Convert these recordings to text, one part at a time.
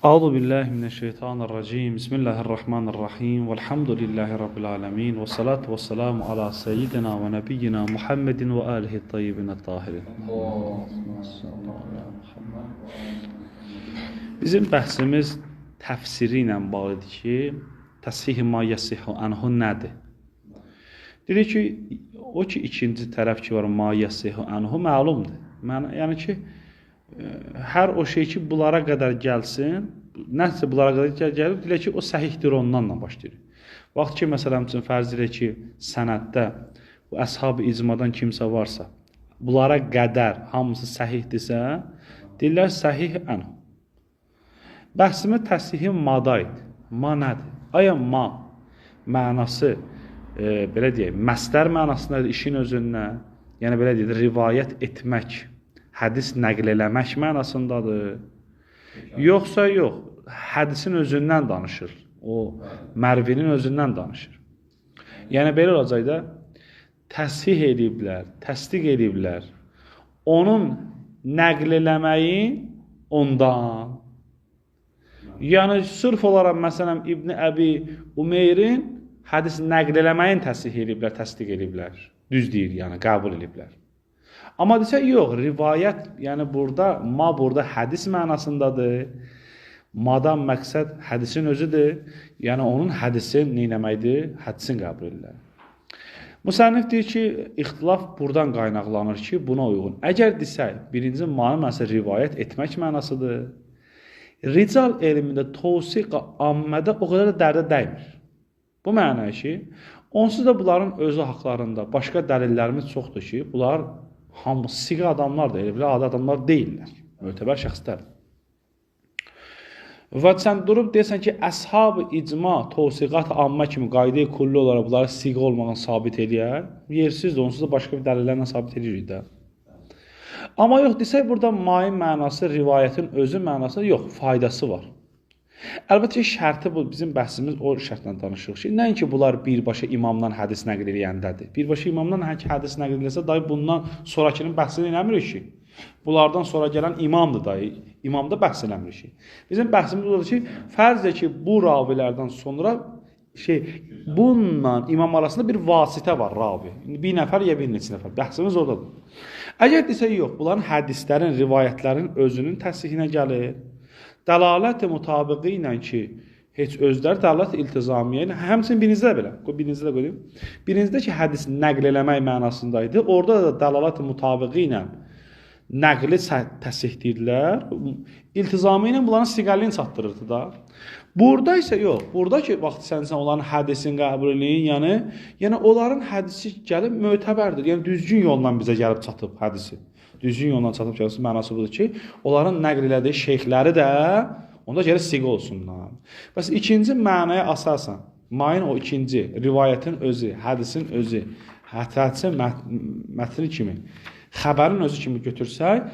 أعوذ بالله من الشيطان الرجيم بسم الله الرحمن الرحيم والحمد لله رب العالمين والصلاة والسلام على سيدنا ونبينا محمد وآله الطيبين الطاهرين. Bizim bəhsimiz təfsiri ilə bağlıdır ki, təsih-i ma yəsihu anhu nədir? Dedik ki, o ki ikinci tərəf ki var, ma yəsihu anhu məlumdur. Yəni ki, hər o şey ki bunlara qədər gəlsin, nəsə bunlara qədər gəlir, dilə ki, o səhihdir ondanla başlayır. Vaxt ki, məsələn üçün fərz edək ki, sənəddə bu əshab-ı icmadan kimsə varsa, bunlara qədər hamısı səhihdirsə, deyirlər səhih anhu. Bəhsimi təsih-i mada idi. Ma nədir? Aya ma mənası, belə deyək, məsdər mənasındadır işin özündən, yəni belə deyək, rivayət etmək, hədis nəql eləmək mənasındadır. Yoxsa yox, hədisin özündən danışır. O, Mərvinin özündən danışır. Yəni, belə olacaq da, təsih ediblər, təsdiq ediblər. Onun nəql eləməyi ondan. Yəni, sırf olaraq, məsələn, İbn-i Əbi Umeyrin hədis nəql eləməyin təsih ediblər, təsdiq ediblər. Düz deyir, yəni, qəbul ediblər. Amma desə, yox, rivayət, yəni burada, ma burada hədis mənasındadır. Madan məqsəd hədisin özüdür. Yəni, onun hədisi neynəməkdir? Hədisin qəbul edirlər. Müsənnif deyir ki, ixtilaf buradan qaynaqlanır ki, buna uyğun. Əgər desək, birinci manı məsələ rivayət etmək mənasıdır. Rical elmində tavsiq ammədə o qədər də dərdə dəymir. Bu mənə ki, onsuz da bunların özü haqlarında başqa dəlillərimiz çoxdur ki, bunlar hamısı siqə adamlardır, elə bilə adi adamlar deyirlər, mötəbər şəxslərdir. Və sən durub deyəsən ki, əshab-ı icma, tavsiqat ammə kimi qayda-i kulli olaraq bunları siqə olmağını sabit edir, yersizdir, onsuz da başqa bir dəlillərlə sabit edirik də. Amma yox, desək, burada main mənası, rivayətin özü mənası, yox, faydası var. Əlbəttə ki, şərti bu, bizim bəhsimiz o şərtlə danışırıq ki, nəinki bunlar birbaşa imamdan hədis nəql eləyəndədir. Birbaşa imamdan hədis nəql eləsə, dayı bundan sonrakinin bəhsini eləmirik ki. Bunlardan sonra gələn imamdır dayı, imamda bəhs eləmirik ki. Bizim bəhsimiz odur ki, fərzdir ki, bu ravilərdən sonra bununla imam arasında bir vasitə var, ravi. Bir nəfər ya bir neçə nəfər, bəhsimiz oradadır. Əgər desə, yox, bunların hədislərin, rivayətlərin özünün təsdiqinə gəlir. Dəlalət-i mütabiqi ilə ki, heç özləri dəlalət-i iltizamiyə ilə, həmçinin birinizdə də belə, birinizdə də qoyayım. Birinizdə ki, hədis nəql eləmək mənasındaydı, orada da dəlalət-i mütabiqi ilə nəqli təsdiqdirlər, iltizami ilə bunların siqəlini çatdırırdı da. Burada isə yox, burada ki, vaxt sən onların hədisini qəbul eləyin, yəni onların hədisi gəlib mötəbərdir, yəni düzgün yolla bizə gəlib çatıb hədisi. Düzgün yolla çatıb gəlsin mənası budur ki, onların nəql elədiyi şeyxləri də onda gəlir siqə olsunlar. Bəs ikinci mənaya əsasən, main o ikinci, rivayətin özü, hədisin özü, hədisin mətni kimi, xəbərin özü kimi götürsək,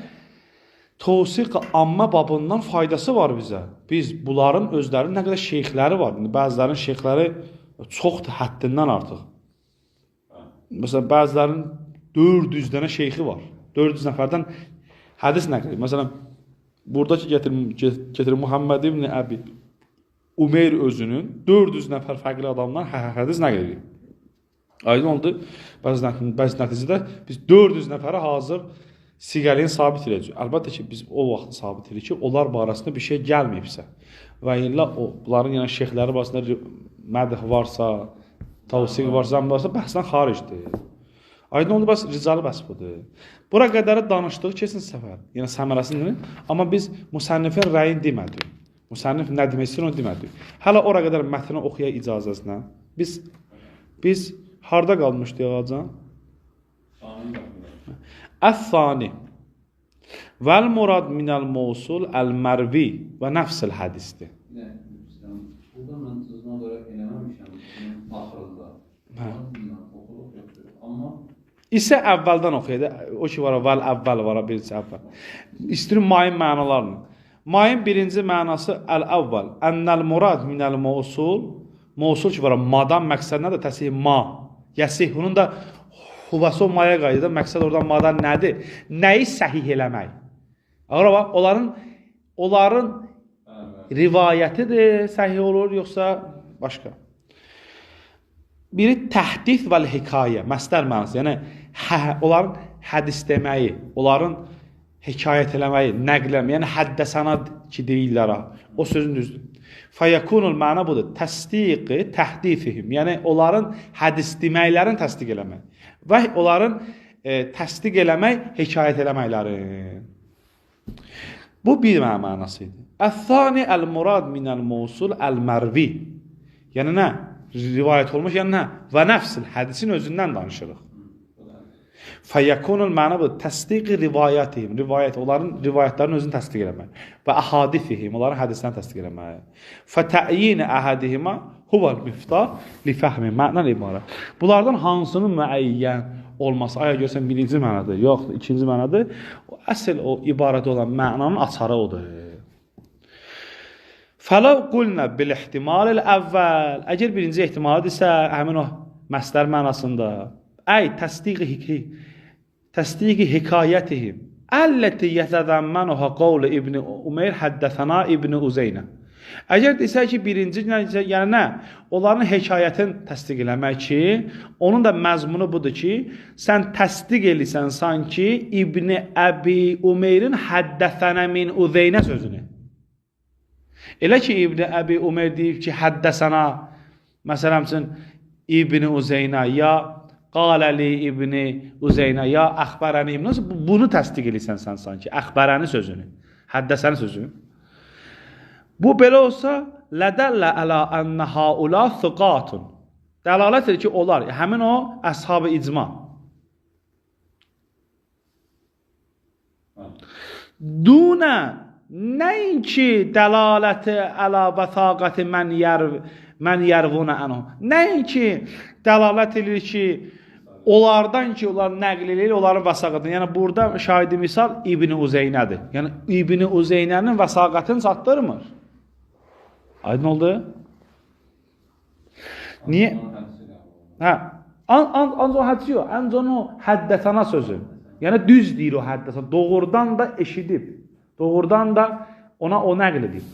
tavsiq amma babından faydası var bizə. Biz bunların özlərinin nə qədər şeyxləri var. Bəzilərinin şeyxləri çoxdur, həddindən artıq. Məsələn, bəzilərinin 400 dənə şeyxi var. 400 nəfərdən hədis nəql edir. Məsələn, buradakı gətirir Muhammed ibn Əbi Umeyr özünün 400 nəfər fərqli adamdan hədis nəql edir. Aydın oldu, bəzi nəticədə biz 400 nəfərə hazır siqəlini sabit edəcək. Əlbəttə ki, biz o vaxt sabit edirik ki, onlar barəsində bir şey gəlməyibsə və illa bunların yəni şeyxləri barəsində mədh varsa, tavsiq varsa, bəhsdən xaricdir. Aydın oldu, bəs ricalı bəhs budur. Bura qədərə danışdıq kesin səfər, yəni səmərəsini, amma biz müsənnifin rəyini demədik. Müsənnif nə demək istəyir, onu demədik. Hələ ora qədər mətni oxuyaq icazəsinə. Biz harada qalmışdıq ağacan? Əs-sani vəl murad minəl mavsul əl-mərvi və nəfs-el hədisdir. Burada mən sözünə görə eləməmişəm axırında. Amma İsə əvvəldən oxuyaq. O ki var, vəl əvvəl var, birisi əvvəl. İstəyirəm mayin mənalarını. Mayin birinci mənası əl-əvvəl. Ənəl murad minəl mavsul. Mavsul ki var, madan məqsəd nədir? Təsih ma. Yəsih. Bunun da huvası o maya qayıdır. Məqsəd oradan madan nədir? Nəyi səhih eləmək? Ağır bax, onların rivayətidir, səhih olur, yoxsa başqa? Biri təhdis və hekayə, məsdər mənası. Yəni, onların hədis deməyi, onların hekayət eləməyi, nəqləməyi, yəni həddəsana ki deyirlər, o sözün düzdür. Fəyəkunul məna budur, təsdiqi təhdifihim, yəni onların hədis deməklərini təsdiq eləmək və onların təsdiq eləmək, hekayət eləməkləri. Bu bir mənası idi. Əs-sani əl-murad minəl-mavsul əl-mərvi. Yəni nə? Rivayət olmuş, yəni nə? Və nəfsil, hədisin özündən danışırıq. Fəyəkunul məna budur, təsdiqi rivayətihim, onların rivayətlərini özünü təsdiq eləmək və əhadifihim, onların hədislərini təsdiq eləmək. Fətəyin əhədihimə huvəl miftah li fəhmi mə'nəl ibarət. Bunlardan hansının müəyyən olması, aya görsən birinci mənadır, yoxdur, ikinci mənadır, əsl o ibarət olan mənanın açarı odur. Fələv qulnə bil-ihtimal əvvəl, əgər birinci ehtimalıdırsə, həmin o məsdər mənasında, əy təsdiqi hekayətihim, əlləti yətədəmmənəha qavlı İbn Umeyr həddəsəna İbn Uzeynə. Əgər desə ki, birinci, yəni nə? Onların hekayətini təsdiq eləmək ki, onun da məzmunu budur ki, sən təsdiq eləysən sanki İbn Əbi Umeyrin həddəsənə min Uzeynə sözünü. Elə ki, İbn Əbi Umeyr deyib ki, həddəsənə, məsələn üçün, İbn Uzeynə, ya qaləli İbn Uzeynə, ya əxbərəni İbn Uzeynə, bunu təsdiq eləysən sən sanki, əxbərəni sözünü, həddəsəni sözünü. Bu belə olsa, lədəllə ələ ənnə haula thıqatun. Dəlalət edir ki, onlar, həmin o, əshab-ı icma. Dunə, nəinki dəlaləti ələ vəsaqəti mən yərvunə ənhu. Nəinki dəlalət edir ki, onlardan ki, onlar nəql edir, onların vəsaqətini. Yəni, burada şahidi misal İbn Uzeynədir. Yəni, İbn Uzeynənin vəsaqətini çatdırmır. Aydın oldu? Niyə? Hə, ancaq o hədisi yox, ancaq o həddəsana sözü. Yəni, düz deyir o həddəsana. Doğrudan da eşidib. Doğrudan da ona o nəql edib.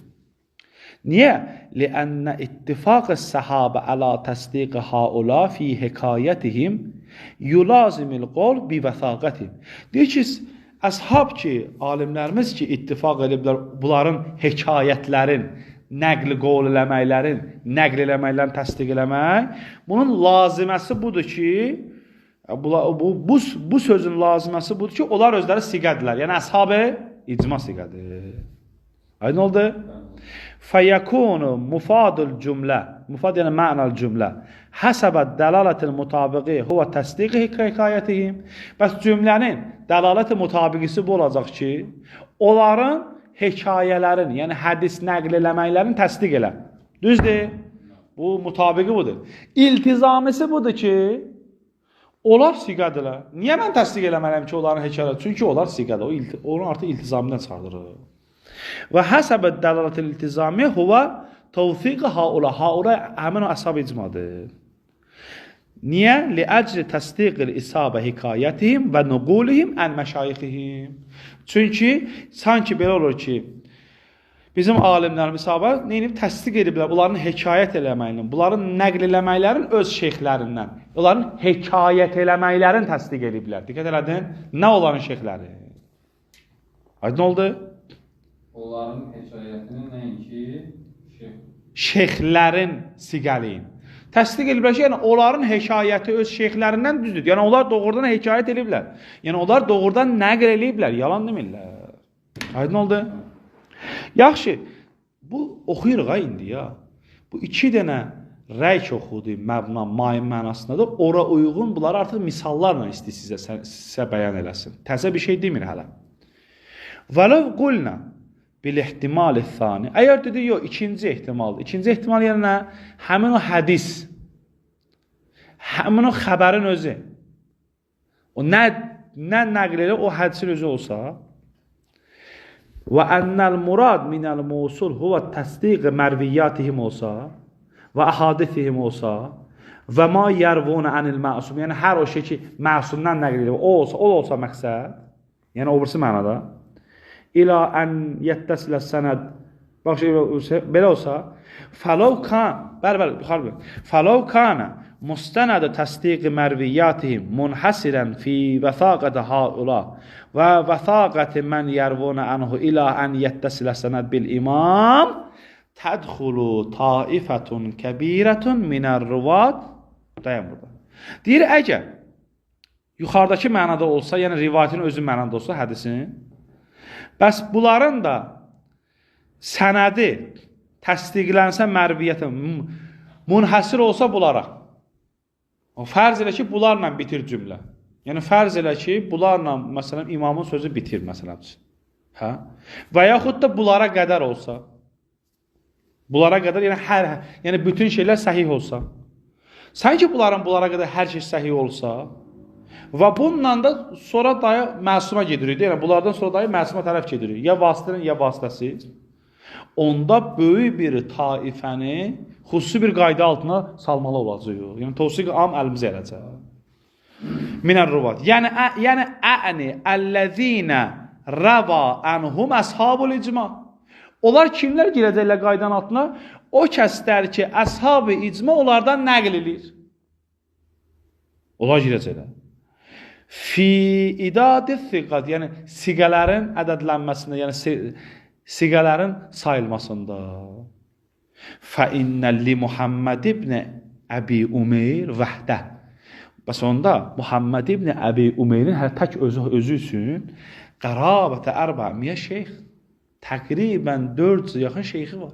Niyə? Liənnə ittifaq-ı səhabə əla təsdiq haula fi hekayətihim yulazimil qol bi vəsaqətihim. Deyir ki, əshab ki, alimlərimiz ki, ittifaq ediblər bunların hekayətlərin, nəqli qol eləməklərin, nəql eləməklərin təsdiq eləmək, bunun laziməsi budur ki, bu sözün laziməsi budur ki, onlar özləri siqədirlər. Yəni, əshab-ı icma siqədir. Aydın oldu? Fəyəkunu mufadul cümlə, mufad yəni mənəl cümlə, həsəbət dəlaletil mutabiqi huvə təsdiqi hekayətihim. Bəs cümlənin dəlaləti mutabiqisi bu olacaq ki, onların hekayələrin, yəni hədis nəql eləməklərini təsdiq elə. Düzdür? Bu mutabiqi budur. İltizamisi budur ki, onlar siqədirlər. Niyə mən təsdiq eləməliyəm ki, onların hekayələri? Çünki onlar siqədir. Onu artıq iltizamindən çıxardırır. Və həsəbət dəlalətil iltizami huvə təvfiqə haula. Haula həmin o əshab icmadır. Niyə? Liəcri təsdiqil isabə hekayətihim və nuqulihim ən məşayixihim. Çünki sanki belə olur ki, bizim alimlərimiz neyinib təsdiq ediblər bunların hekayət eləməklərini, bunların nəql eləməklərin öz şeyxlərindən, onların hekayət eləməklərini təsdiq ediblər. Diqqət elədin? Nə onların şeyxləri? Aydın oldu? Onların hekayətini nəinki şeyxlərin siqəliyin. Təsdiq ediblər ki, yəni onların hekayəti öz şeyxlərindən düzdür. Yəni onlar doğrudan hekayət ediblər. Yəni onlar doğrudan nəql ediblər, yalan demirlər. Aydın oldu? Yaxşı, bu oxuyuruq ha indi ya. Bu iki dənə rəy oxudu məbna, mayin mənasındadır. Ora uyğun bunları artıq misallarla istəyir sizə bəyan eləsin. Təzə bir şey demir hələ. Vələv qulna bil-ihtimal thani. Əgər dedi, yox, ikinci ehtimaldır. İkinci ehtimal yəni nə? Həmin o hədis, həmin o xəbərin özü, o nə nəql elə, o hədisin özü olsa, və ennəl murad minəl musul huvə təsdiq mərviyyatihim olsa, və əhadithihim olsa, və ma yərvunə ənil məsum, yəni hər o şey ki, məsumdan nəql elə, o olsa məqsəd, yəni o birisi mənada, İlə ən yəttəsilə sənəd Bax belə olsa, falav kan, bəli, yuxarı. Falav kana mustanad tasdiq marviyatihim munhasiran fi vafaqat haula və vafaqat man yarvuna anhu ila an yattasila sanad bil imam tadkhulu taifatun kabiratun minar ruvat. Dayan burada. Deyir, əgər yuxarıdakı mənada olsa, yəni rivayətin özü mənada olsa hədisin, bəs bunların da sənədi təsdiqlənsə mərviyyətin munhasir olsa bunlara. Fərz elə ki, bunlarla bitir cümlə. Yəni, fərz elə ki, bunlarla, məsələn, imamın sözü bitir, məsələn. Hə? Və yaxud da bunlara qədər olsa, bunlara qədər, yəni bütün şeylər səhih olsa, sanki bunlara qədər hər şey səhih olsa və bununla da sonra dayı məsuma gedirik. Yəni, bunlardan sonra dayı məsuma tərəf gedirik. Ya vasitənin, ya vasitəsiz. Onda böyük bir taifəni xüsusi bir qayda altına salmalı olacaq. Yəni, tavsiq am əlimizə eləcək. Minər ruvat. Yəni, əni əlləzinə rəva ənhum əshabul icma. Onlar kimlər girəcəklər qaydanın altına? O kəslər ki, əshab-ı icma onlardan nəql edir. Onlar girəcəklər. Fi idad-i thiqat, yəni siqələrin ədədlənməsində, yəni siqələrin sayılmasında. Fə innə li Muhammed ibn Əbi Umeyr vəhdə. Bəs onda Muhammed ibn Əbi Umeyrin hər tək özü üçün qərabətə 400 şeyx, təqribən 400 yaxın şeyxi var.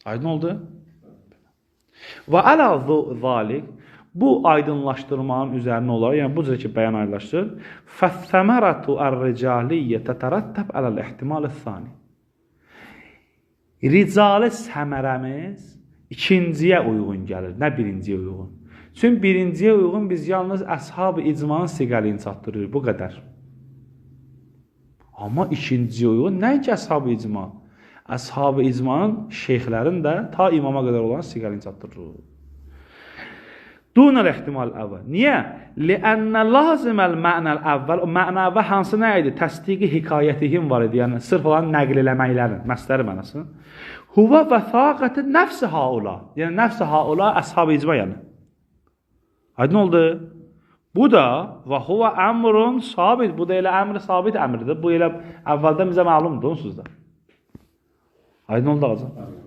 Aydın oldu? Və ələ zalik, bu aydınlaşdırmanın üzərinə olaraq, yəni bu cür ki, bəyan aydınlaşdır. Fəthəməratu ər-ricaliyyə tətərəttəb ələl-ihtimal-ı-thani. Ricali səmərəmiz ikinciyə uyğun gəlir, nə birinciyə uyğun. Çünki birinciyə uyğun biz yalnız əshab-ı icmanın siqəliyini çatdırırıq, bu qədər. Amma ikinciyə uyğun, nəinki əshab-ı icma? Əshab-ı icmanın şeyxlərin də ta imama qədər olan siqəliyini çatdırırıq. Dunəl ehtimal əvvəl. Niyə? Ləənnə lazıməl mənəl əvvəl. O məna əvvəl hansı nə idi? Təsdiqi hikayətihim var idi. Yəni, sırf olan nəql eləməklərin, məsləri mənası. Huvə və fəqəti nəfsi haula. Yəni, nəfsi haula əshab-ı icma yəni. Aydın oldu? Bu da və huvə əmrun sabit. Bu da elə əmr sabit əmrdir. Bu elə əvvəldən bizə məlumdur onsuz da. Aydın oldu ağacım?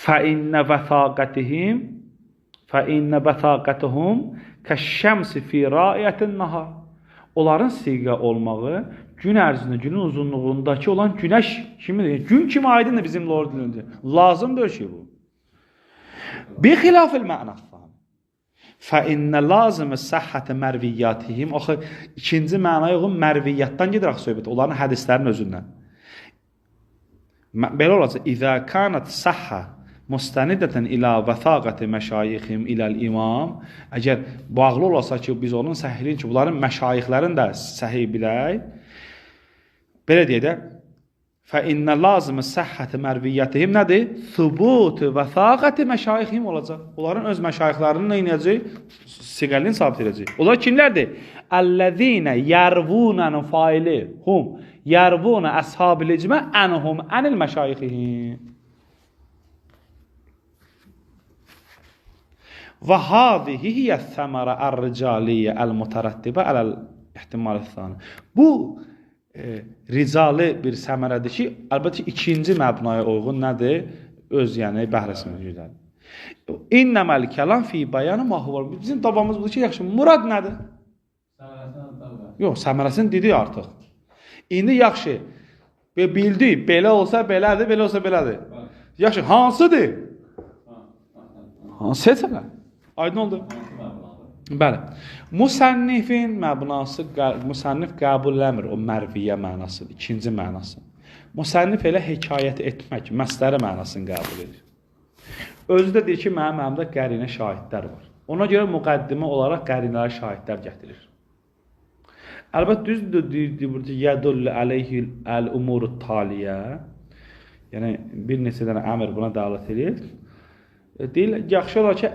Fəinnə vəfəqətihim فَإِنَّ بَثَاقَتُهُمْ كَشَّمْسِ فِي رَائِيَةِ النَّهَارِ. Onların siqə olmağı gün ərzində, günün uzunluğundakı olan günəş kimidir? Gün kimi aydındır bizim lor dilində. Lazımdır şey bu. بِخِلَافِ الْمَعْنَى فَإِنَّ لَازِمِ سَحَّةِ مَرْوِيَّاتِهِمْ. Axı, ikinci mənaya uyğun mərviyyatdan gedir axı söhbət. Onların hədislərin özündən. Belə olacaq. İzə kanət səhhə mustanidətən ilə vəfaqəti məşayixim iləl imam. Əgər bağlı olasa ki, biz onun səhilin ki, bunların məşayixlərin də səhih bilək. Belə deyək də, fəinnə lazımı səhhəti mərviyyətihim nədir? Thubutu vəfaqəti məşayixim olacaq. Onların öz məşayixlərinin nə inəcək? Siqəlini sabit edəcək. Onlar kimlərdir? Əlləzinə yərvunən faili hum yərvunə əshab-ı icmə ənhum ənil məşayixihim. Və hadihi hiyə səmərə ər-ricaliyyə əl-mütərəttibə ələl-ihtimal-ı-thani. Bu ricali bir səmərədir ki, əlbəttə ikinci məbnaya uyğun nədir? Öz, yəni, bəhrəsini güdədir. İnnəməl kəlam fi bəyanı mahvar. Bizim davamız budur ki, yaxşı, murad nədir? Yox, səmərəsini dedik artıq. İndi yaxşı, bildik, belə olsa belədir, belə olsa belədir. Yaxşı, hansıdır? Hansı seçələr? Aydın oldu? Bəli. Musənnifin məbnası, musənnif qəbulləmir o mərviyyə mənasıdır, ikinci mənası. Musənnif elə hekayət etmək, məsələ mənasını qəbul edir. Özü də deyir ki, mənim əmdə qərinə şahidlər var. Ona görə müqəddimə olaraq qərinələr şahidlər gətirir. Əlbəttə, düzdür, deyir burada, yədullu əleyhi əl-umuru taliyə, yəni bir neçə dənə əmr buna dəalət edir. Deyil, yaxşı olar ki,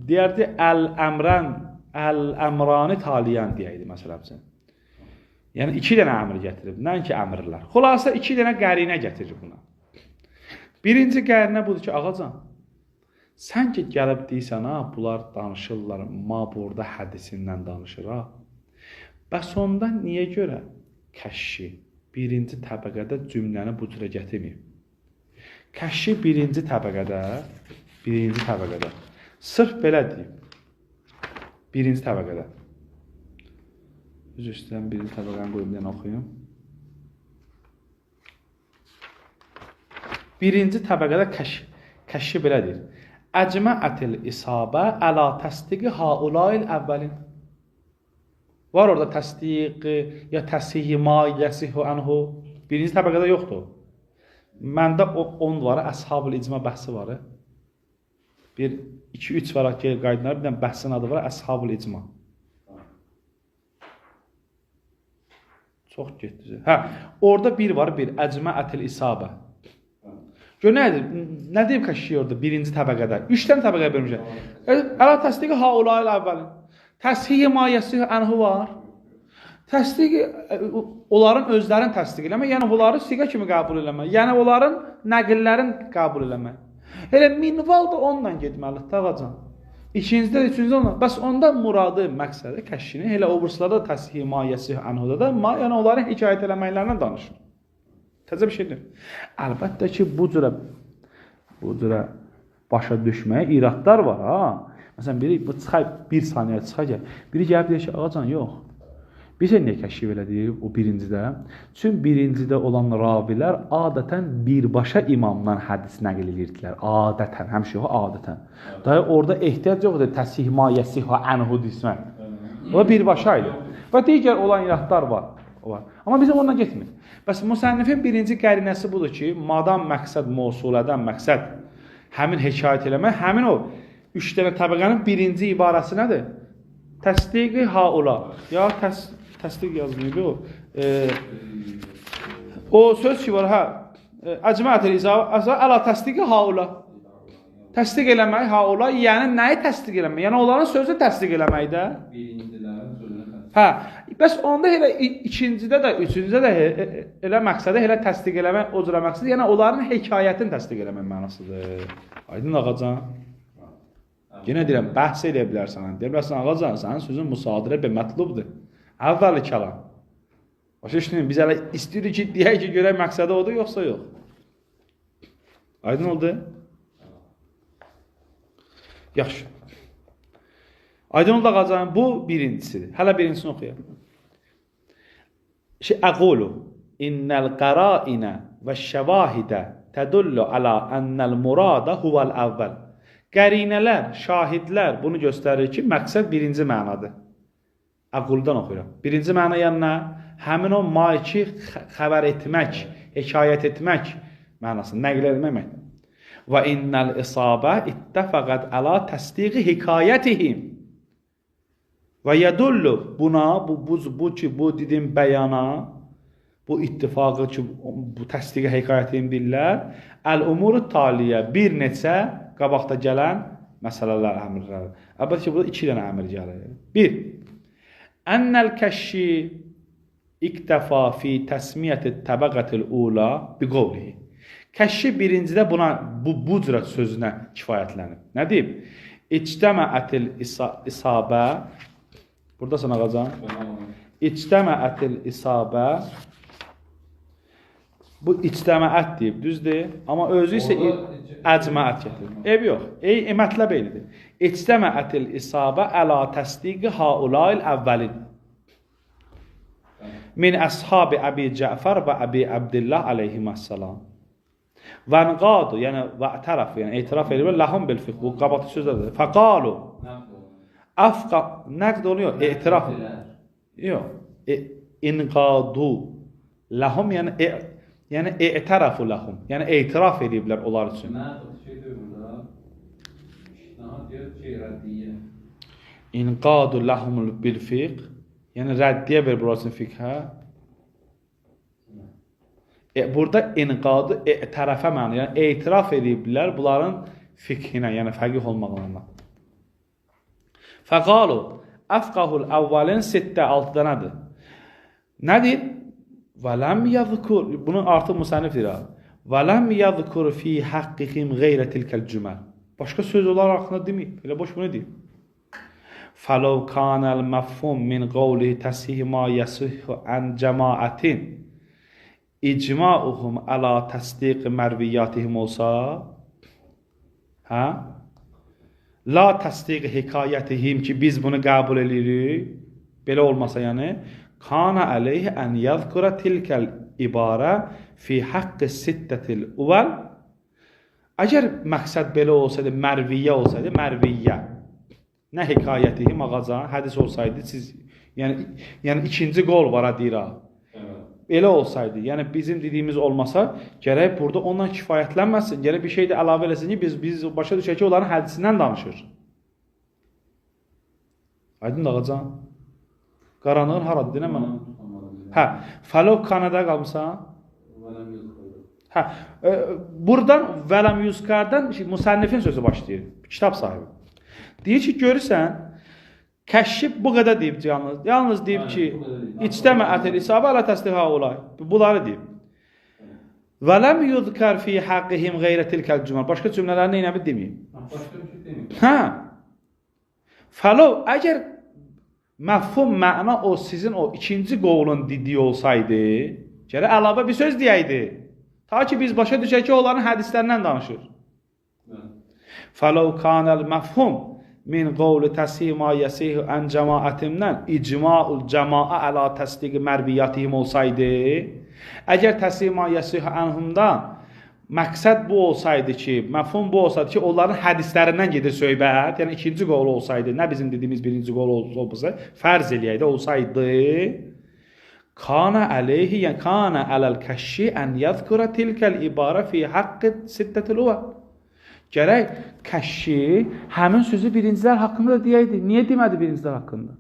deyərdi əl-əmrani taliyən deyəydi, məsələn. Yəni 2 dənə əmr gətirib, nəinki əmrlər. Xülasə 2 dənə qərinə gətirir buna. Birinci qərinə budur ki, ağacan, sən ki gəlib deyirsən, ha, bunlar danışırlar, ma burada hədisindən danışır, ha. Bəs onda niyə görə Kəşşi birinci təbəqədə cümləni bu cürə gətirməyib? Kəşşi birinci təbəqədə, sırf belə deyib, birinci təbəqədə. Üzr istəyirəm, birinci təbəqəni qoyum, deyən oxuyum. Birinci təbəqədə Kəşşi belə deyir. Əcməətil isabə əla təsdiqi haulail əvvəlin. Var orada təsdiqi, ya təsdiqi ma yəsihu ənhu. Birinci təbəqədə yoxdur. Məndə onun var, əshab-ül icma bəhsi var. 1, 2, 3 var, qaydınlar, bir dənə bəhsin adı var, əshab-ül icma. Çox getdi. Hə, orada bir var, əcməətil isabə. Gör, nə deyib Kəşşi orada birinci təbəqədə? 3 dənə təbəqə bölmüşəm. Əla təsdiqi haulail əvvəlin. Təsdiqi mayəsi ənhu var. Təsdiqi onların özlərini təsdiq eləmək, yəni onları siqə kimi qəbul eləmək, yəni onların nəqillərin qəbul eləmək. Elə minval da onunla getməlidir, ağacan. İkincidə, üçüncüdə onunla. Bəs onda muradı, məqsədi Kəşşini, elə oburslarda təsdiqi mayəsi ənhuda da, yəni onların hikayət eləməklərinə danışır. Təzə bir şeydir. Əlbəttə ki, bu cürə başa düşməyə iradlar var, ha. Məsələn, biri bir saniyə çıxacaq, biri gəlib deyir ki, ağacan, yox. Bizə niyə kəşif elə deyir o birincidə? Çünki birincidə olan ravilər adətən birbaşa imamdan hədis nəql edirdilər. Adətən, həmişə o adətən. Daha orada ehtiyac yoxdur, təsih ma yəsih ənhu dismək. O birbaşa idi. Və digər olan iradlar var. Amma bizim ondan getmir. Bəs müsənnifin birinci qərinəsi budur ki, madam məqsəd mövsulədən məqsəd həmin hekayət eləmək, həmin o 3 dənə təbəqənin birinci ibarəsi nədir? Təsdiqi haula. Ya təsdiq yazmıydı o. O söz ki var, hə. Əcməətil isabə əla təsdiqi haula. Təsdiq eləmək haula, yəni nəyi təsdiq eləmək? Yəni onların sözü təsdiq eləməkdə. Birincilərin sözünü təsdiq. Hə. Bəs onda elə ikincidə də, üçüncüdə də elə məqsədi elə təsdiq eləmək o cürə məqsədi, yəni onların hekayətini təsdiq eləmək mənasıdır. Aydın ağacan. Yenə deyirəm, bəhs edə bilərsən. Deyir bilərsən, ağacan, sənin sözün müsadirə bir mətlubdur. Əvvəli kəlam. Başa düşdün, biz hələ istəyirik ki, deyək ki, görək məqsədi odur, yoxsa yox. Aydın oldu? Yaxşı. Aydın oldu ağacan, bu birincisidir. Hələ birincisini oxuyaq. Əqulu, innəl qərainə və şəvahidə tədullu alə ennəl murada huvəl əvvəl. Qərinələr, şahidlər bunu göstərir ki, məqsəd birinci mənadır. Əquldan oxuyuram. Birinci məna yanına həmin o maiki xəbər etmək, hekayət etmək mənasını, nəql etmək. Və innəl isabə ittəfəqət əla təsdiqi hekayətihim. Və yədullu buna, bu dedim bəyana, bu ittifaqı ki, bu təsdiqi hekayətini bilirlər, əl-umuru taliyə bir neçə qabaqda gələn məsələlər, əmrlər. Əlbəttə ki, burada 2 dənə əmr gəlir. 1. Ənəl kəşşi iktəfa fi təsmiyyəti təbəqətil ula bi qovlihi. Kəşşi birincidə buna, bu cürə sözünə kifayətlənib. Nə deyib? İctəməətil isabə, buradasın ağacan. İctəməətil isabə, bu ictəməət deyib, düzdür? Amma özü isə əcməət gətirir. Ev yox, mətləb eynidir. İctəməətil isabə əla təsdiqi haulail əvvəlin. Min əshabi Əbi Cəfər və Əbi Əbdillah aleyhiməssalam. Və nqadu, yəni və tərəf, yəni etiraf edir, ləhum bil fiqh, bu qabaqda sözdədir. Fəqalu, nəqd oluyor, etiraf. Yox, inqadu, ləhum, yəni e'tarafu ləhum, yəni etiraf ediblər onlar üçün. İnqadu ləhumul bil fiqh, yəni rəddiyə ver burasını fiqhə. Burada inqadı tərəfə məna, yəni etiraf ediblər bunların fiqhinə, yəni fəqih olmaqlarına. Fəqalu, əfqahul əvvəlin 6 dənədir. Nədir? Və ləm yəzkur, bunu artıq müsənnif deyir abi. Və ləm yəzkur fi haqqihim qeyrə tilkəl cüməl. Başqa söz onlar haqqında deməyib. Elə boş bunu deyib. Fələv kanəl məfhum min qavli təsih ma yəsih ən cəmaətin icmauhum əla təsdiq mərviyyatihim olsa, hə? La təsdiq hekayətihim ki, biz bunu qəbul edirik. Belə olmasa yəni, kana əleyhi ən yəzkura tilkəl ibarə fi haqqı sittətil uvəl. Əgər məqsəd belə olsaydı, mərviyyə olsaydı, mərviyyə. Nə hekayətihim ağaca, hədis olsaydı, siz, yəni ikinci qol var, deyir ha. Belə olsaydı, yəni bizim dediyimiz olmasa, gərək burada ondan kifayətlənməsin, gərək bir şey də əlavə eləsin ki, biz başa düşək ki, onların hədisindən danışır. Aydın da ağacan? Qaranlığın haradır, deyinə mənə? Hə, fələv kanədə qalmışsan? Hə, buradan vələm yüzqərdən müsənnifin sözü başlayır, kitab sahibi. Deyir ki, görürsən, kəşşib bu qədər deyib yalnız deyib ki, içtəmə ətəl isabə ələ təsdiqə olay. Bunları deyib. Və ləm yudkər fi haqqihim qeyrə tilkəl cümlə. Başqa cümlələri neynəbi deməyib. Başqa bir şey deməyib. Hə. Fələv, əgər məfhum məna o sizin o ikinci qovulun dediyi olsaydı, gərək əlavə bir söz deyəydi. Ta ki biz başa düşək ki, onların hədislərindən danışır. Fələv kanəl məfhum min qavli təsih ma yəsih ən cəmaətimdən icmaul cəmaə əla təsdiq mərviyyatihim olsaydı, əgər təsih ma yəsih ənhumdan məqsəd bu olsaydı ki, məfhum bu olsaydı ki, onların hədislərindən gedir söhbət, yəni ikinci qavlu olsaydı, nə bizim dediyimiz birinci qavlu olsa, fərz eləyəydi olsaydı, kana əleyhi, yəni kana ələl kəşşi ən yəzkura tilkəl ibarə fi haqqı sittətil uvə. Gərək kəşşi həmin sözü birincilər haqqında da deyəydi. Niyə demədi birincilər haqqında?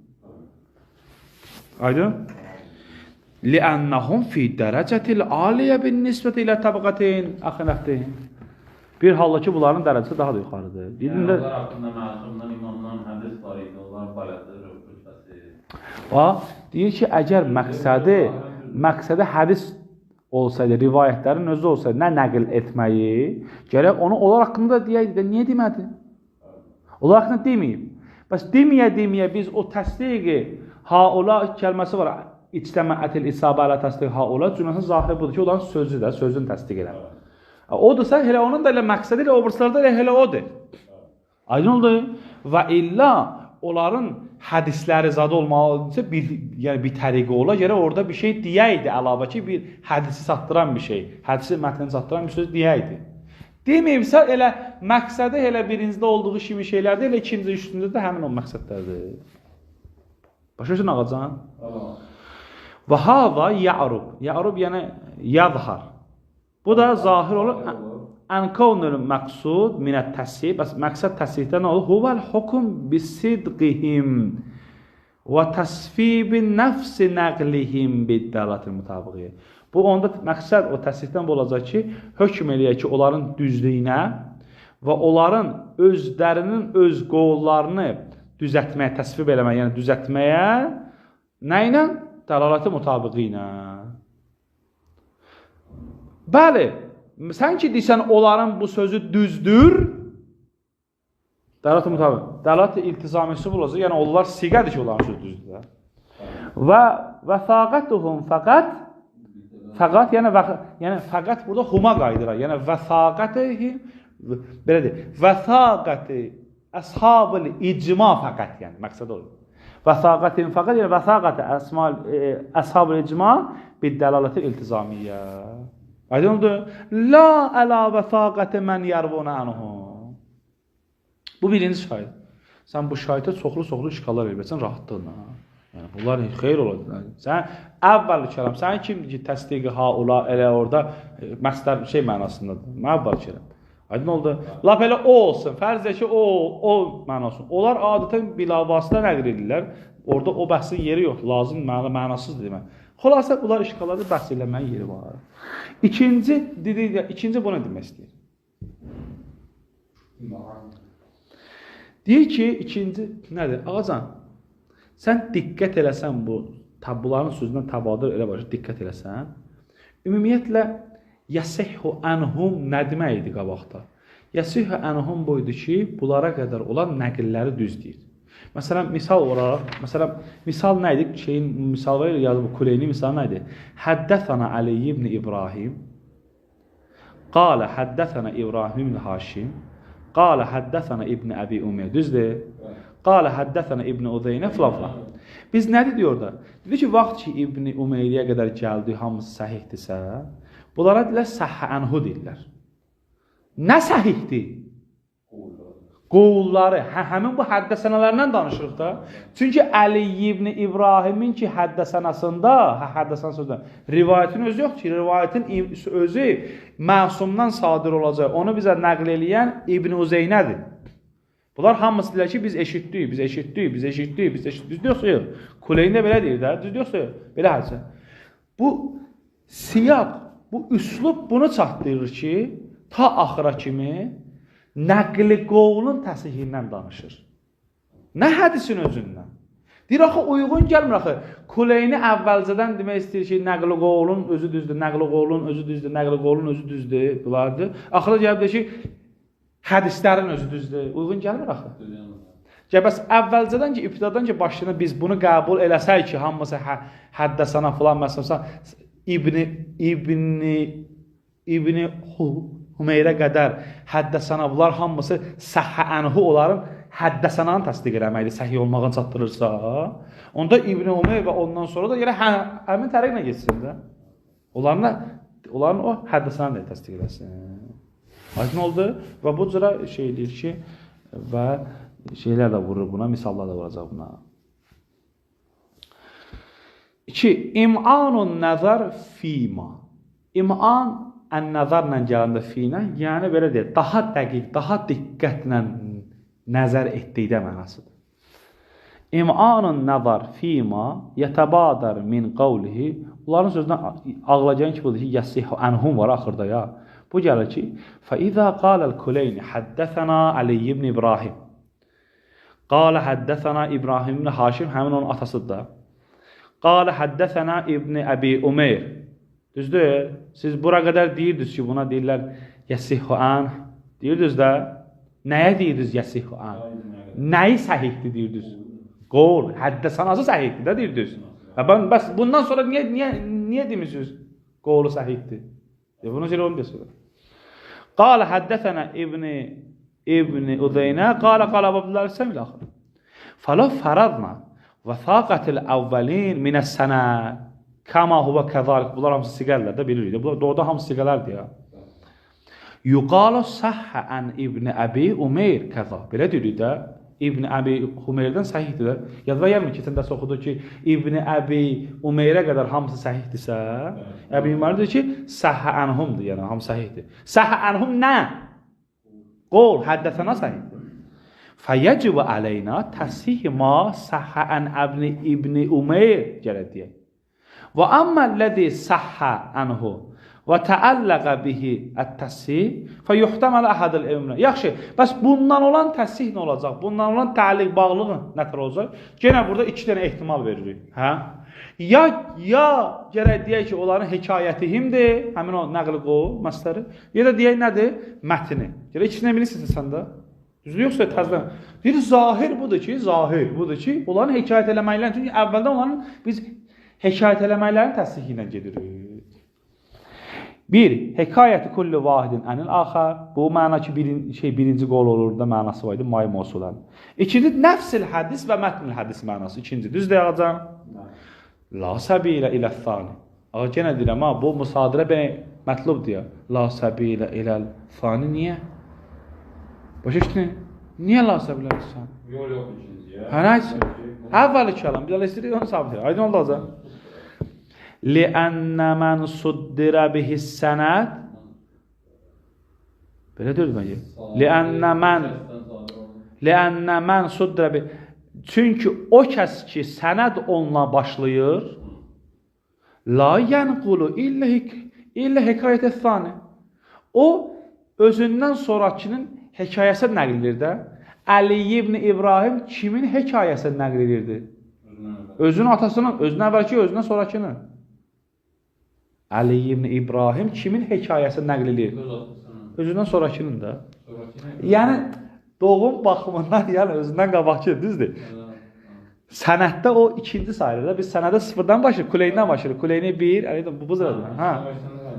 Aydın? لِأَنَّهُمْ فِي دَرَجَةِ الْعَالِيَ بِالنِّسْبَةِ إِلَى تَبْقَتِهِنْ أَخِلَفْتِهِنْ. Bir halda ki, bunların dərəcəsi daha da yuxarıdır. Onlar haqqında məsumdan, imamdan hədis var idi, onlar balədir, rübbəsi. Deyir ki, əgər məqsədi hədis olsaydı, rivayətlərin özü olsaydı, nə nəql etməyi, gərək onu onlar haqqında da deyəydi də, niyə demədi? Onlar haqqında deməyib. Bəs deməyə biz o təsdiqi haula kəlməsi var, İctəməətil isabə ələ təsdiq haula, cümləsinin zahiri budur ki, onların sözü də, sözün təsdiq eləmir. Odursa, elə onun da elə məqsədi ilə, obrislarda elə odur. Aydın oldu. Və illa onların hədisləri zadı olmalıdırsa, yəni bir təriqi ola, gərək orada bir şey deyəydi əlavə ki, bir hədisi satdıran bir şey, hədisi mətnini satdıran bir söz deyəydi. Deməyibsə, elə məqsədi elə birincidə olduğu kimi şeylərdir, elə ikinci, üçüncüdə də həmin o məqsədlərdir. Başa düşün ağacan? Və hava ya'rub. Ya'rub yəni yadhar. Bu da zahir olur. Ən kavnül məqsud minət təsib. Məqsəd təsibdə nə olur? Huvəl hukum bisidqihim və təsfibin nəfsi nəqlihim biddəlatil mütabiqiyyə. Bu onda məqsəd o təsibdən olacaq ki, hökm eləyək ki, onların düzlüyünə və onların özlərinin öz qovullarını düzətməyə, təsvib eləməyə, yəni düzətməyə nə ilə? Dəlalati mütabiqi ilə. Bəli, sən ki deysən, onların bu sözü düzdür, dəlalati mütabiqi, dəlalati iltizamisi bulacaq, yəni onlar siqədir ki, onların sözü düzdür. Və vəsaqətuhum fəqat, yəni fəqat burada huma qaydırar, yəni vəsaqətihi, belə deyil, vəsaqəti əshab-ı icma fəqat, yəni məqsəd olur. Vəsaqətin fəqat, yəni vəsaqəti əshab-ı icma biddəlaləti iltizamiyyə. Aydın oldu? La əla vəsaqəti mən yərvunə ənhum. Bu birinci şahid. Sən bu şahiddə çoxlu işqallar verəcəksən rahatlıqla. Yəni bunlar xeyr olacaq. Sən əvvəl kəlam, sən kimdir ki, təsdiqi haula elə orada məqsəd şey mənasındadır. Əvvəl kəlam. Aydın oldu? Lap elə o olsun. Fərz ki, o mənası. Onlar adətən bilavasitə nəql edirlər. Orada o bəhsin yeri yoxdur. Lazım, mənasız demək. Xülasə bunlar işqalarda bəhs eləməyin yeri var. İkinci bunu demək istəyir. Deyir ki, ikinci nədir? Ağacan, sən diqqət eləsən bu bunların sözündən təbadır elə başa diqqət eləsən. Ümumiyyətlə yəsihhu anhum nə demək idi qabaqda? Yəsihhu anhum buydu ki, bunlara qədər olan nəqilləri düz deyir. Məsələn, misal olaraq, misal nə idi? Misal var yazıb Kuleyni misal nə idi? Həddəthana Ali ibn İbrahim qala həddəthana İbrahim ibn Haşim qala həddəthana İbn Əbi Umeyr. Düzdür? Qala həddəthana İbn Uzeynə filan. Biz nədir diyor da? Dedi ki, vaxt ki İbn Umeyriyə qədər gəldi, hamısı səhihdirsə, bunlara deyirlər səhhə anhu deyirlər. Nə səhihdir? Qovulları, həmin bu həddəsənələrdən danışırıq da. Çünki Əli ibn İbrahimin ki həddəsənəsində, rivayətin özü yox ki, rivayətin özü məsumdan sadir olacaq. Onu bizə nəql eləyən İbn Uzeynədir. Bunlar hamısı deyirlər ki, biz eşitdik. Düzdür yoxsa yox? Kuleyndə belə deyir də, düzdür yoxsa yox? Belə hədisə. Bu siyaq, bu üslub bunu çatdırır ki, ta axıra kimi nəqli qovlun təsihindən danışır. Nə hədisin özündən? Deyir, axı, uyğun gəlmir, axı. Kuleyni əvvəlcədən demək istəyir ki, nəqli qovlun özü düzdür, bunlardır. Axıra gəlib deyir ki, hədislərin özü düzdür. Uyğun gəlmir, axı. Bəs əvvəlcədən ki, ibtidadan ki, başlayına biz bunu qəbul eləsək ki, hamısı həddəsana filan məsələn, İbn Hümeyrə qədər həddəsana bunlar hamısı səhhə anhu onların həddəsananı təsdiq eləməkdir, səhih olmağını çatdırırsa, onda İbn Hümeyr və ondan sonra da yerə həmin tərəqlə geçsin də. Onların o həddəsananı da təsdiq eləsin. Aydın oldu və bu cürə şey deyir ki, və şeylər də vurur buna, misallar da vuracaq buna. 2. İm'anun nəzər fîmə. İm'an ən-nəzərlə gələndə fînə, yəni belə deyir, daha dəqiq, daha diqqətlə nəzər etdikdə mənasıdır. İm'anun nəzər fîmə yətəbadər min qavlihi. Bunların sözündən ağlayan ki, budur ki, yəsihhu anhum var axırda ya. Bu gəlir ki, فَإِذَا قَالَ الْكُلَيْنِ حَدَّثَنَا عَلِيِّ ibn İbrahim قَالَ حَدَّثَنَا İbrahim ibn Haşim, həmin onun atasıdır da. قَالَ حَدَّثَنَا ibn Əbi Umeyr. Düzdür? Siz bura qədər deyirdiniz ki, buna deyirlər yəsihhu anh. Deyirdiniz də, nəyə deyirdiniz yəsihhu anh? Nəyi səhihdir deyirdiniz? Qol, həddəsanası səhihdir də deyirdiniz. Bəs bundan sonra niyə demirsiniz? Qolu səhihdir. Bunu söyle onu da söyle. Qala həddəthənə İbn Uzeynə qala Abdullah səmil axır. Fələv fəradna və thaqətil əvvəlin minəs-sənə kəma huvə kəzalik. Bunlar hamısı siqərlər də bilirik. Doğruda hamısı siqələrdir ya. Yuqalu səhhə ən İbn Əbi Umeyr kəza. Belə deyirik də. İbn Əbi Umeyrdən səhihdir də. Yadva gəlmir ki, səndə oxudu ki, İbn Əbi Umeyrə qədər hamısı səhihdirsə, Əbi Umeyr deyir ki, səhhə ənhumdur, yəni hamısı səhihdir. Səhhə ənhum nə? Qol, həddəsənə səhihdir. Fəyəcibə əleyna təsihi ma səhhə ən İbn Umeyr gələk deyək. Və əmməlləzi səhhə ənhu və təəlləqə bihi ət-təsih fəyuhtəməl əhədil evmə. Yaxşı, bəs bundan olan təsih nə olacaq? Bundan olan təliq bağlığı nətər olacaq? Yenə burada iki dənə ehtimal veririk. Ya gərək deyək ki, onların hekayətihimdir, həmin o nəqli qol, məsələri. Ya da deyək nədir? Mətini. Gərək ikisini bilirsən sən də. Düzdür, yoxsa təzdən. Bir zahir budur ki, onların hekayət eləməklərini, çünki əvvəldən onların biz hekayət eləməklərini təsih ilə gedirik. 1. Hekayəti kulli vahidin ənil axar. Bu məna ki, birinci qol olur da mənası var idi, may mövsulan. 2. Nəfsil hədis və mətnil hədis mənası. 2. Düz deyəcəm. La səbilə iləl-thani. Ağa, yenə deyirəm, bu müsadirə mətlubdur ya. La səbilə iləl-thani niyə? Başa düşdün? Niyə la səbilə iləl-thani? Yol yox ikinciyə. Nə üçün? Əvvəli kəlam, bir də istədik onu sabit edir. Aydın oldu olacaq. لِأَنَّ مَنْ صُدِّرَ بِهِ السَّنَدِ. Belə deyil mi? لِأَنَّ مَنْ صُدِّرَ بِهِ. Çünki o kəs ki, sənəd onunla başlayır, la yənqulu illə hekayət-ət-thani. O, özündən sonrakinin hekayəsə nəql edir də. Əli ibn İbrahim kimin hekayəsə nəql edirdi? Özünün atasının, özündən əvvəlki, özündən sonrakını. Əli ibn İbrahim kimin hekayəsini nəql edir? Özündən sonrakının da. Yəni doğum baxımından, yəni özündən qabaqçı, düzdür? Sənətdə o ikinci sayılır. Biz sənətdə sıfırdan başlayırıq, Kuleynindən başlayırıq. Kuleyni 1, Əli bu zırada.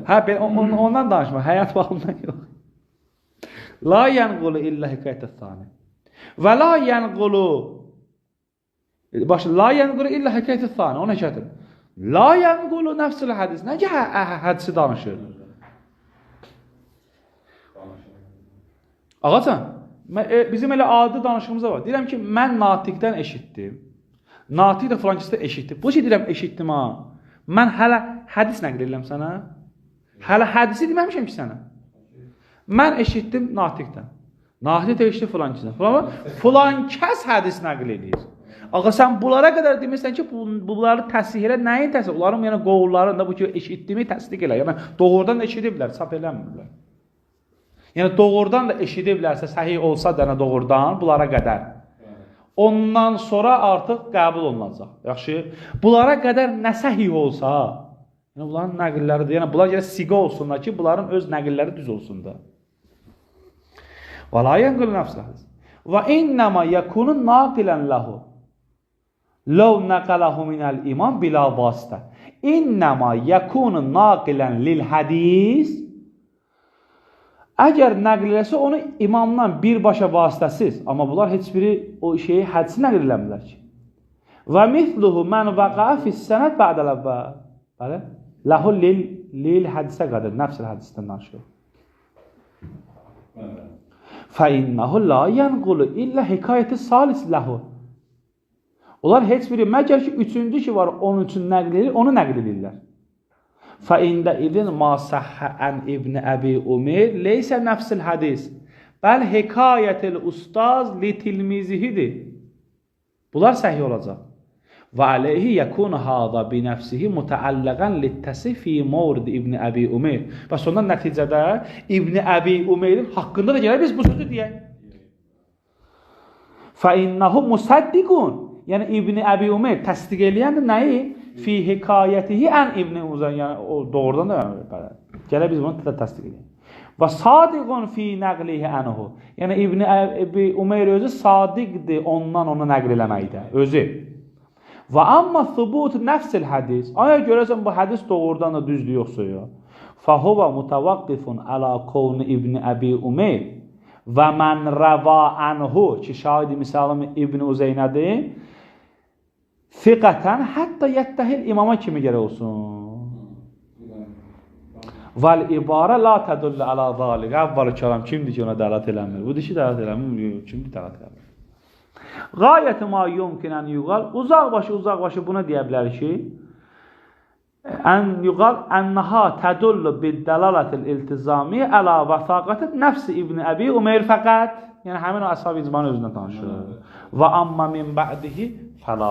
Hə, ondan danışma, həyat baxımından yox. La yənqulu illə hekayətə thani. Və la yənqulu la yənqulu illə hekayətə thani. O nə hekayətdir? La yənqulu nəfsil hədis. Necə hədisi danışır? Ağacan, bizim elə adi danışığımız var. Deyirəm ki, mən Natiqdən eşitdim. Natiq də filankisdə eşitdim. Bu şey deyirəm, eşitdim ha. Mən hələ hədis nəql edirəm sənə. Hələ hədisi deməmişəm ki sənə. Mən eşitdim Natiqdən. Natiq də eşitdi filankisdən. Filan kəs hədis nəql edir. Ağa sən bunlara qədər demirsən ki, bunları təsdiq elə, nəyin təsdiq? Onların yəni qovullarında bu ki, eşitdiyimi təsdiq elə. Yəni doğrudan da eşidiblər, çap eləmirlər. Yəni doğrudan da eşidiblərsə, səhih olsa da doğrudan bunlara qədər. Ondan sonra artıq qəbul olunacaq. Yaxşı. Bunlara qədər nə səhih olsa, yəni bunların nəqilləridir. Yəni bunlar gələ siqa olsunlar ki, bunların öz nəqilləri düz olsun da. Və la yənqulu nəfsəhəz. Və innəmə yəkunu naqilən ləhu. Ləv nəqələhu minəl iman bila vasitə. İnnəmə yəkunu naqilən lil hədis. Əgər nəql eləsə onu imamdan birbaşa vasitəsiz, amma bunlar heç biri o şeyi hədisi nəql eləmirlər ki. Və mithluhu mən vəqəə fissənət bə'dələvvə. Bəli? Ləhu lil hədisə qədər, nəfsil hədisdən danışıyor. Fəinnəhu la yənqulu illə hekayəti salis ləhu. Onlar heç biri, məgər ki, üçüncü ki var, onun üçün nəql edir, onu nəql edirlər. Fəində idin ma səhhə ən ibn Əbi Umeyr leysə nəfsil hədis. Bəl hekayətil ustaz li tilmizihidir. Bunlar səhih olacaq. Və aleyhi yəkunu hada bi nəfsihi mütəəlləqən littəsi fi mavrid ibn Əbi Umeyr. Və sonra nəticədə ibn Əbi Umeyrin haqqında da gələr, biz bu sözü deyək. Fəinnəhu musaddiqun. Yəni ibn Əbi Umeyr təsdiq eləyəndir nəyi? Fi hekayətihi ən ibn-i Uzay, yəni o doğrudan da gələ biz bunu təsdiq edəyik. Və sadiqun fi nəqlihi ənhu. Yəni ibn Əbi Umeyr özü sadiqdir ondan onu nəql eləməkdə, özü. Və amma thubut nəfsil hədis. Aya görəsən bu hədis doğrudan da düzdür yoxsa yox. Fəhuvə mutavaqqifun əla qovni ibn Əbi Umeyr və mən rəva ənhu ki şahidi misalım ibn Uzeynədir. Fiqətən hətta yəttəhil imama kimi gərək olsun. Vəl ibarə la tədullə əla zalik. Əvvəl kəlam kimdir ki ona dəlat eləmir? Budur ki dəlat eləmir, kimdir dəlat eləmir? Qayəti ma yumkinən yuqal. Uzaq-başı buna deyə bilər ki, ən yuqal ənnaha tədullu biddəlalatil iltizami əla vəsaqatət nəfsi ibn Əbi Umeyr fəqət. Yəni həmin o əshab-ı icmanı özündən tanışır. Və amma min bə'dihi fəla.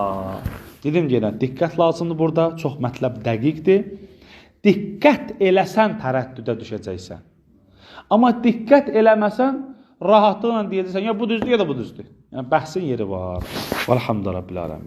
Dedim yenə, diqqət lazımdır burada. Çox mətləb dəqiqdir. Diqqət eləsən tərəddüdə düşəcəksən. Amma diqqət eləməsən rahatlıqla deyəcəksən, ya bu düzdür ya da bu düzdür. Yəni bəhsin yeri var. Vəlhamdülillah Rabbil aləmin.